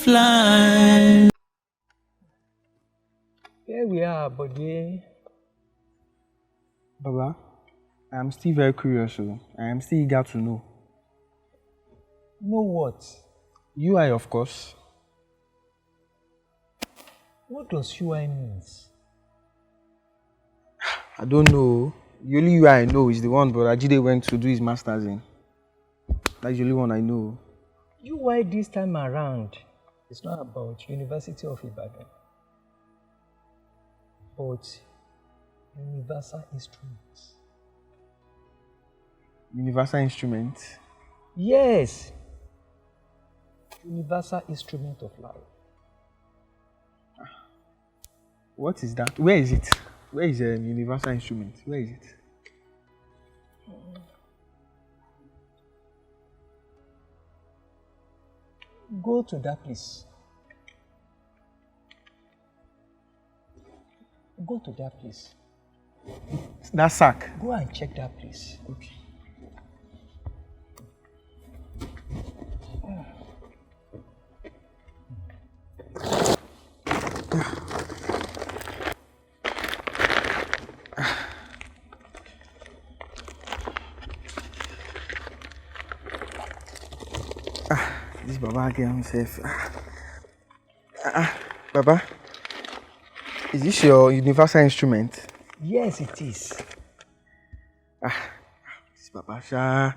lifeline. Here we are, Bode. Baba, I am still very curious, so I am still eager to know. Know what? UI, of course. What does UI means? I don't know. The only UI I know is the one Brother Jide went to do his masters in. That's the only one I know. UI this time around is not about University of Ibadan, but universal instruments. Universal instrument? Yes. Universal instrument of life. What is that? Where is it? Where is a universal instrument? Where is it? Go to that place. Go to that place. That sack. Go and check that place. Okay. This Baba again himself. Baba, is this your universal instrument? Yes, it is. This Baba, Sha.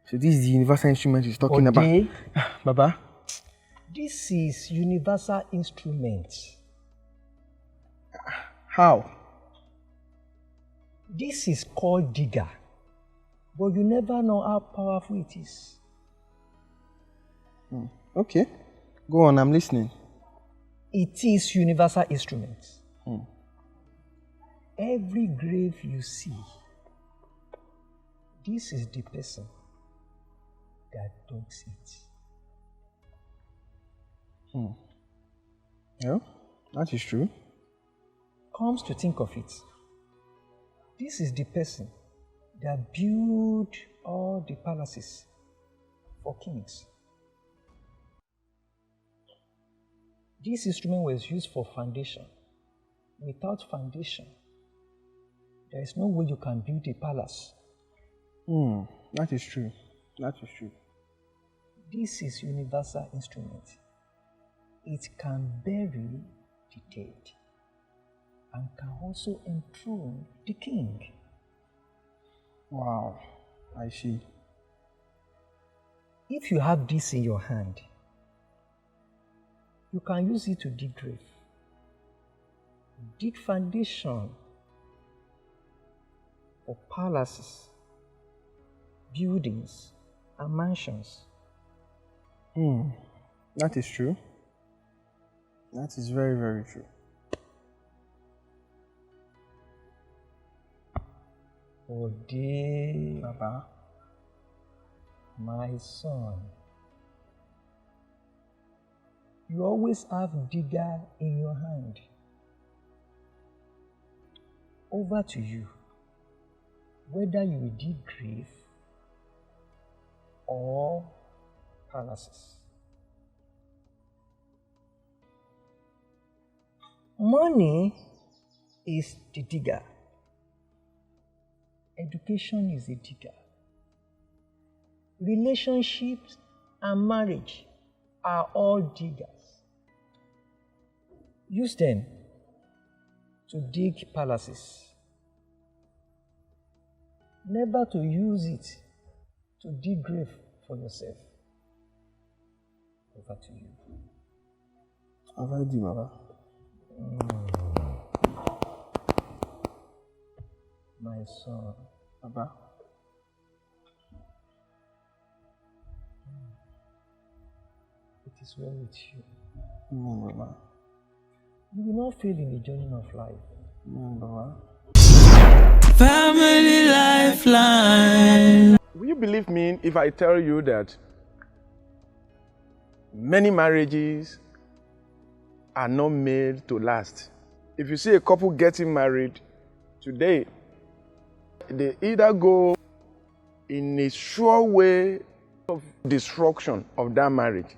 So this is the universal instrument he's talking about. Baba? This is universal instrument. How? This is called digger, but you never know how powerful it is. Okay. Go on, I'm listening. It is universal instrument. Every grave you see, this is the person that does it. Yeah, that is true. Comes to think of it, this is the person that built all the palaces for kings. This instrument was used for foundation. Without foundation, there is no way you can build a palace. That is true. That is true. This is universal instrument. It can bury the dead and can also enthrone the king. Wow, I see. If you have this in your hand, you can use it to dig grave, dig foundation for palaces, buildings, and mansions. That is true. That is very, very true. Ode, Baba, my son, you always have digger in your hand. Over to you, whether you will dig grave or palaces. Money is the digger. Education is a digger. Relationships and marriage are all diggers. Use them to dig palaces. Never to use it to dig grave for yourself. Over to you. I've heard you, Baba. My son. Baba. It is well with you. Baba. You will not fail in the journey of life. Baba. Family lifeline. Will you believe me if I tell you that many marriages are not made to last? If you see a couple getting married today, they either go in a sure way of destruction of that marriage.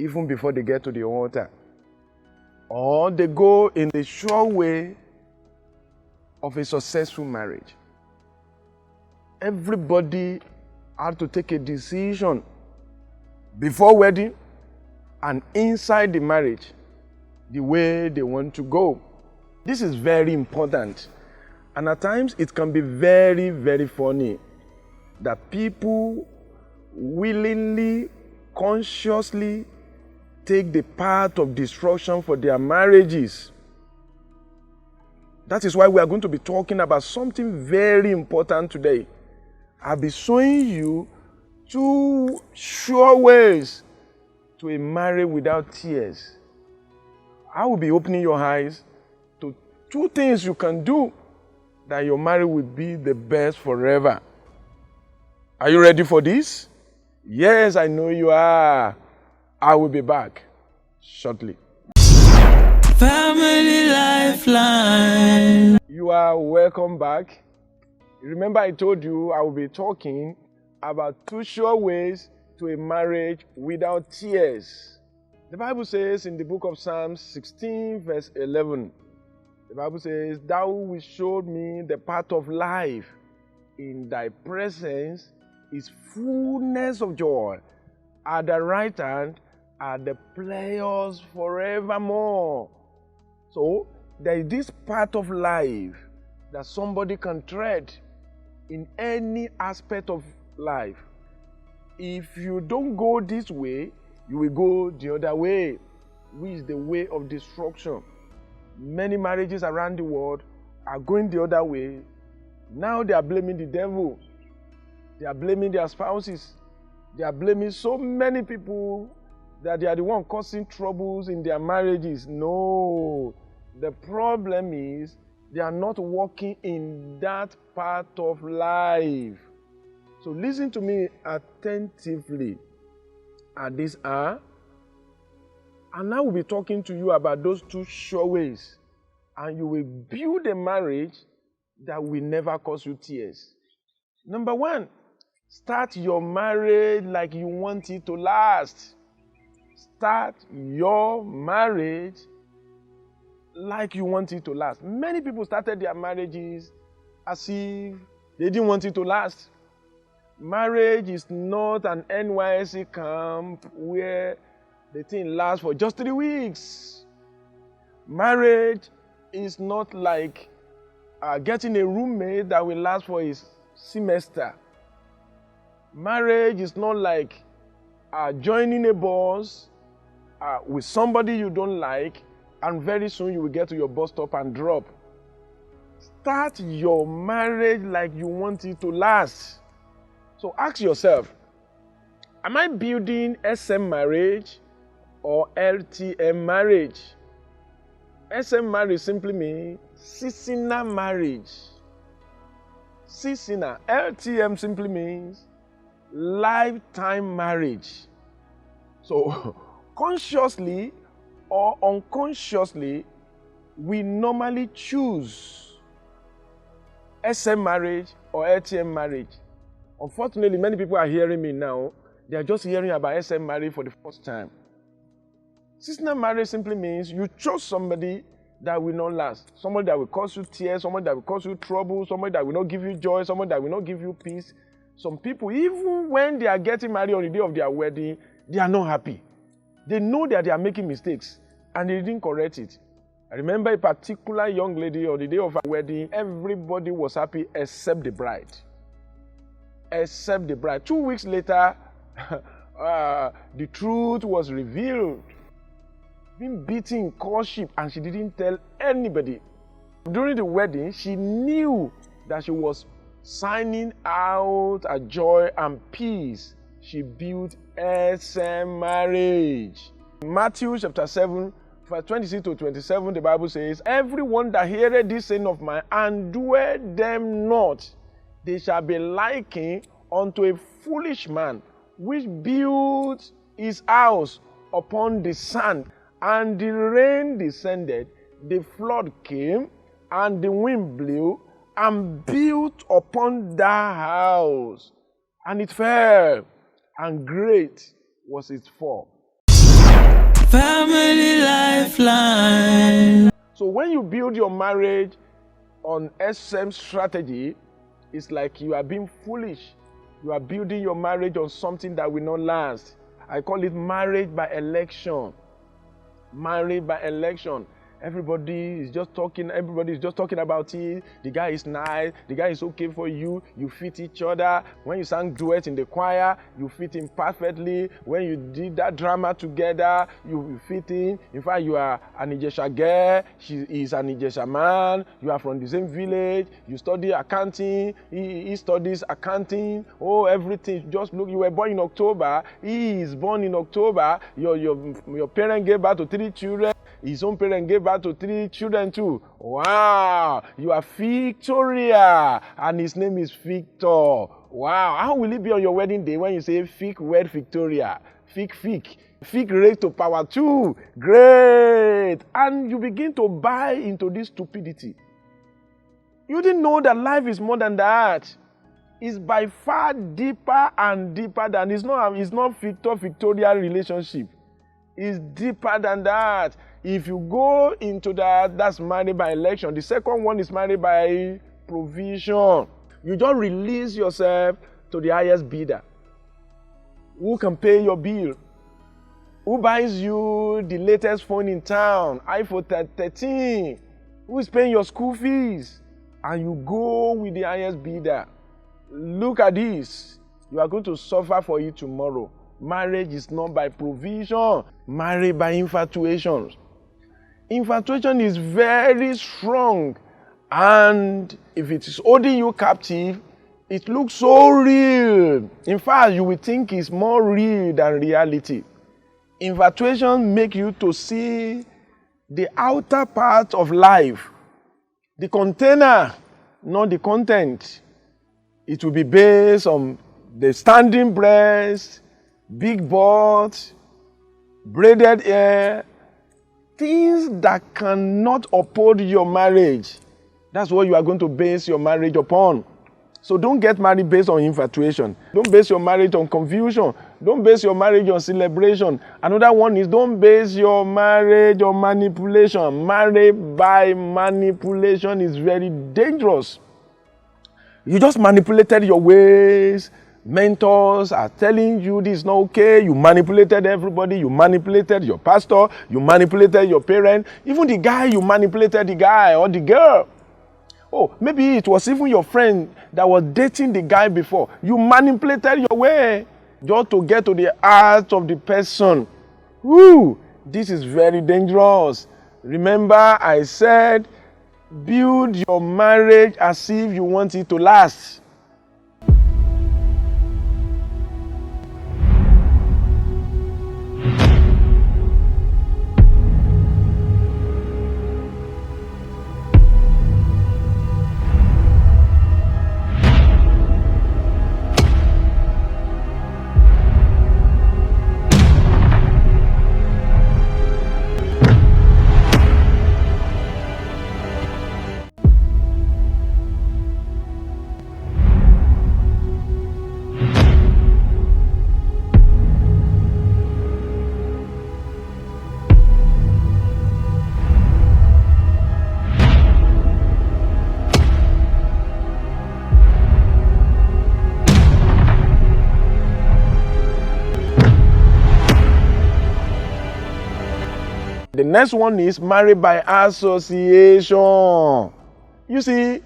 even before they get to the altar. Or they go in the sure way of a successful marriage. Everybody had to take a decision before wedding and inside the marriage, the way they want to go. This is very important. And at times it can be very, very funny that people willingly, consciously take the path of destruction for their marriages. That is why we are going to be talking about something very important today. I'll be showing you 2 sure ways to a marriage without tears. I will be opening your eyes to 2 things you can do that your marriage will be the best forever. Are you ready for this? Yes, I know you are. I will be back shortly. Family Lifeline. You are welcome back. Remember I told you I will be talking about 2 sure ways to a marriage without tears. The Bible says in the book of Psalms 16 verse 11, the Bible says, "Thou wilt show me the path of life. In thy presence is fullness of joy. At the right hand are the pleasures forevermore." So there is this path of life that somebody can tread in any aspect of life. If you don't go this way, you will go the other way, which is the way of destruction. Many marriages around the world are going the other way. Now they are blaming the devil. They are blaming their spouses. They are blaming so many people that they are the one causing troubles in their marriages. No, the problem is they are not walking in that path of life. So listen to me attentively at this hour. And I will be talking to you about those 2 sure ways. And you will build a marriage that will never cause you tears. Number 1, start your marriage like you want it to last. Start your marriage like you want it to last. Many people started their marriages as if they didn't want it to last. Marriage is not an NYSC camp where the thing lasts for just 3 weeks. Marriage is not like getting a roommate that will last for a semester. Marriage is not like joining a bus with somebody you don't like, and very soon you will get to your bus stop and drop. Start your marriage like you want it to last. So ask yourself, am I building SM marriage or LTM marriage? SM marriage simply means seasonal marriage. Seasonal. LTM simply means lifetime marriage. So consciously or unconsciously, we normally choose SM marriage or LTM marriage. Unfortunately, many people are hearing me now. They are just hearing about SM marriage for the first time. Seasonal marriage simply means you chose somebody that will not last. Somebody that will cause you tears, somebody that will cause you trouble, somebody that will not give you joy, somebody that will not give you peace. Some people, even when they are getting married on the day of their wedding, they are not happy. They know that they are making mistakes and they didn't correct it. I remember a particular young lady on the day of her wedding, everybody was happy except the bride. Except the bride. 2 weeks later, the truth was revealed. Being beaten in courtship, and she didn't tell anybody. During the wedding, she knew that she was signing out a joy and peace. She built SM marriage. Matthew chapter 7, verse 26 to 27, the Bible says, "Everyone that heareth this saying of mine and doeth them not, they shall be likened unto a foolish man, which built his house upon the sand. And the rain descended, the flood came, and the wind blew, and built upon that house. And it fell, and great was its fall." family lifeline. So when you build your marriage on SM strategy, it's like you are being foolish. You are building your marriage on something that will not last. I call it marriage by election. Married by election. Everybody is just talking about it. The guy is nice, the guy is okay for you, you fit each other. When you sang duet in the choir, you fit in perfectly. When you did that drama together, you fit in. In fact, you are an Ijesha girl, she is an Ijesha man, you are from the same village, you study accounting, he studies accounting. Oh, everything, just look, you were born in October, he is born in October, your parents gave birth to 3 children, his own parents gave birth to 3 children too. Wow, you are Victoria, and his name is Victor. Wow, how will it be on your wedding day when you say Fig wed Victoria? Fig. Fig raised to power 2. Great. And you begin to buy into this stupidity. You didn't know that life is more than that. It's by far deeper and deeper than, it's not Victor-Victoria relationship. It's deeper than that. If you go into that, that's married by election. The second one is married by provision. You just release yourself to the highest bidder. Who can pay your bill? Who buys you the latest phone in town, iPhone 13? Who is paying your school fees? And you go with the highest bidder. Look at this. You are going to suffer for it tomorrow. Marriage is not by provision. Married by infatuation. Infatuation is very strong. And if it is holding you captive, it looks so real. In fact, you will think it's more real than reality. Infatuation makes you to see the outer part of life. The container, not the content. It will be based on the standing breast, big butt, braided hair, things that cannot uphold your marriage. That's what you are going to base your marriage upon. So don't get married based on infatuation. Don't base your marriage on confusion. Don't base your marriage on celebration. Another one is don't base your marriage on manipulation. Married by manipulation is very dangerous. You just manipulated your ways. Mentors are telling you this is not okay. You manipulated everybody. You manipulated your pastor. You manipulated your parent. Even the guy, you manipulated the guy or the girl. Oh, maybe it was even your friend that was dating the guy before. You manipulated your way just to get to the heart of the person. Woo! This is very dangerous. Remember, I said, build your marriage as if you want it to last. The next one is married by association. You see,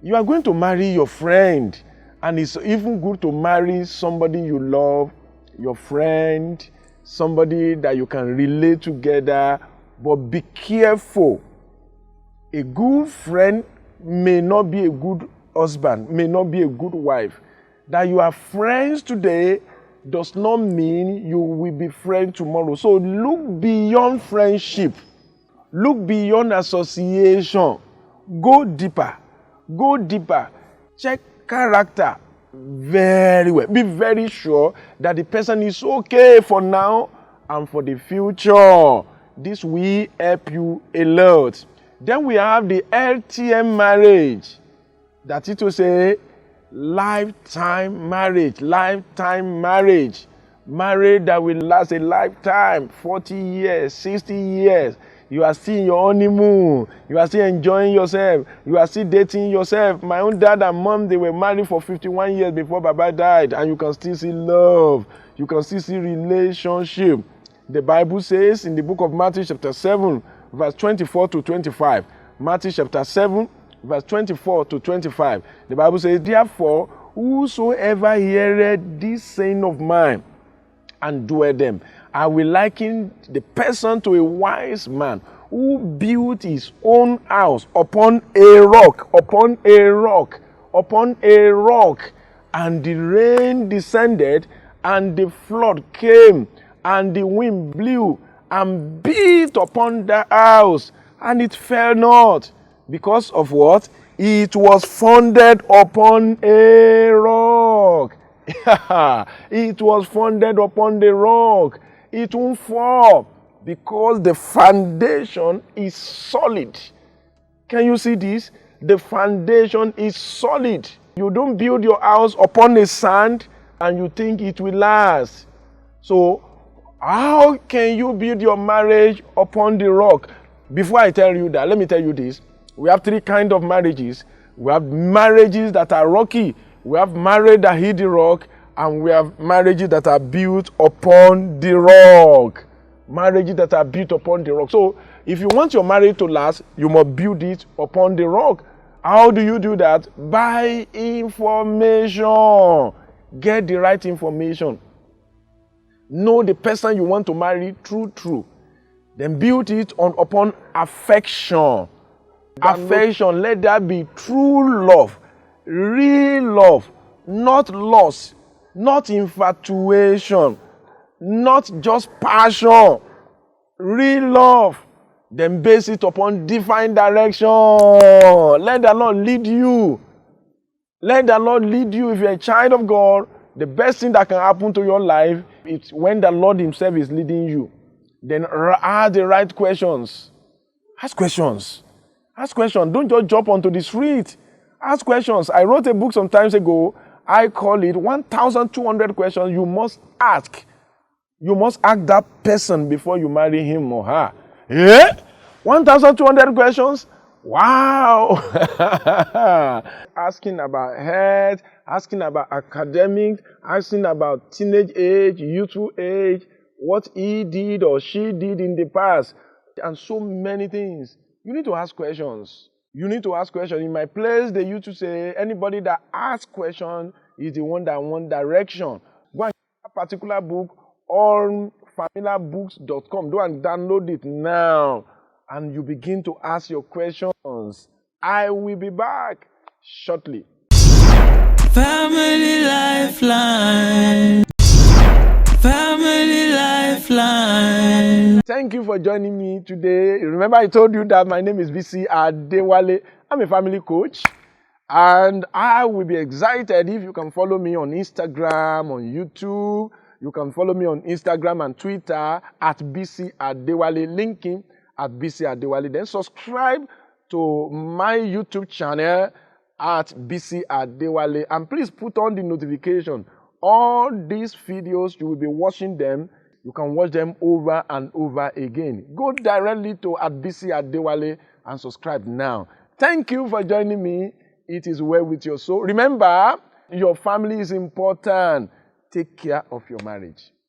you are going to marry your friend, and it's even good to marry somebody you love, your friend, somebody that you can relate together, but be careful. A good friend may not be a good husband, may not be a good wife. That you are friends today does not mean you will be friends tomorrow. So look beyond friendship. Look beyond association. Go deeper. Go deeper. Check character very well. Be very sure that the person is okay for now and for the future. This will help you a lot. Then we have the LTM marriage. That is to say, lifetime marriage. Lifetime marriage. Marriage that will last a lifetime, 40 years, 60 years. You are still in your honeymoon. You are still enjoying yourself. You are still dating yourself. My own dad and mom, they were married for 51 years before Baba died. And you can still see love. You can still see relationship. The Bible says in the book of Matthew chapter 7, verse 24 to 25. Matthew chapter 7, verse 24 to 25. The Bible says, therefore, whosoever heareth this saying of mine, and doeth them, I will liken the person to a wise man who built his own house upon a rock, upon a rock, upon a rock. And the rain descended, and the flood came, and the wind blew, and beat upon the house, and it fell not. Because of what? It was founded upon a rock. It was founded upon the rock. It won't fall because the foundation is solid. Can you see this? The foundation is solid. You don't build your house upon the sand and you think it will last. So, how can you build your marriage upon the rock? Before I tell you that, let me tell you this. We have three kinds of marriages. We have marriages that are rocky. We have marriage that hit the rock, and we have marriages that are built upon the rock. Marriages that are built upon the rock. So, if you want your marriage to last, you must build it upon the rock. How do you do that? By information. Get the right information. Know the person you want to marry true. Then build it upon affection. Affection, let that be true love, real love, not lust, not infatuation, not just passion, real love. Then base it upon divine direction. Let the Lord lead you. Let the Lord lead you. If you're a child of God, the best thing that can happen to your life is when the Lord himself is leading you. Then ask the right questions. Ask questions. Ask questions. Don't just jump onto the street. Ask questions. I wrote a book some time ago. I call it 1,200 questions you must ask. You must ask that person before you marry him or her. Yeah? 1,200 questions? Wow! Asking about health, asking about academics, asking about teenage age, youthful age, what he did or she did in the past, and so many things. You need to ask questions. You need to ask questions. In my place, they used to say, anybody that asks questions is the one that wants direction. Go and get a particular book on familybooks.com. Go and download it now. And you begin to ask your questions. I will be back shortly. Family Lifeline. Family Lifeline. Thank you for joining me today. Remember, I told you that my name is Bisi Adewale. I'm a family coach. And I will be excited if you can follow me on Instagram, on YouTube. You can follow me on Instagram and Twitter at Bisi Adewale. Linking at Bisi Adewale. Then subscribe to my YouTube channel at Bisi Adewale. And please put on the notification. All these videos, you will be watching them. You can watch them over and over again. Go directly to at Bisi Adewale and subscribe now. Thank you for joining me. It is well with your soul. Remember, your family is important. Take care of your marriage.